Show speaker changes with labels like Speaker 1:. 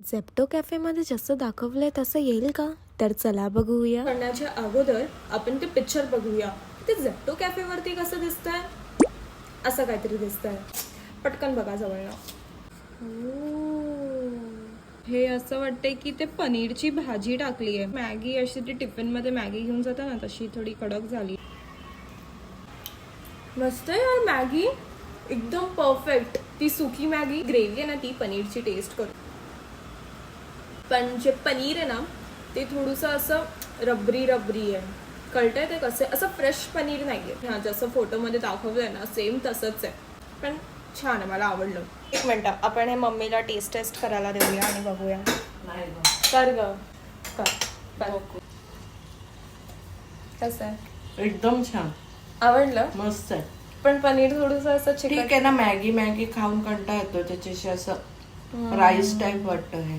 Speaker 1: झेप्टो कॅफेमध्ये जसं दाखवलंय तसं येईल का? तर चला बघूया.
Speaker 2: करण्याच्या अगोदर आपण ते पिक्चर बघूया. ते झेप्टो कॅफेवरती कसं दिसतंय, असं काहीतरी दिसतंय. पटकन बघा जवळनं. हे असं वाटतंय की ते पनीरची भाजी टाकली आहे. मॅगी अशी ती टिफिन मध्ये मॅगी घेऊन जाता ना, तशी थोडी कडक झाली. मस्त आहे यार मॅगी, एकदम परफेक्ट. ती सुकी मॅगी, ग्रेव्ही आहे ना ती पनीरची टेस्ट करू. पण जे पनीर आहे ना ते थोडंसं असं रबरी रबरी आहे. कळतंय ते कसं असं फ्रेश पनीर नाहीये. हा जसं फोटोमध्ये दाखवलंय ना सेम तसंच आहे, पण छान आहे, मला आवडलं. एक मिनिट, आपण हे मम्मीला टेस्ट करायला देऊया आणि बघूया. कर ग, कर. कसं आहे?
Speaker 3: एकदम छान,
Speaker 2: आवडलं.
Speaker 3: मस्त आहे.
Speaker 2: पण पनीर थोडंसं असं चिकन
Speaker 3: ठीक आहे ना, मॅगी खाऊन कंटाळा येतो त्याच्याशी, असं राईस टाईप वाटतं हे.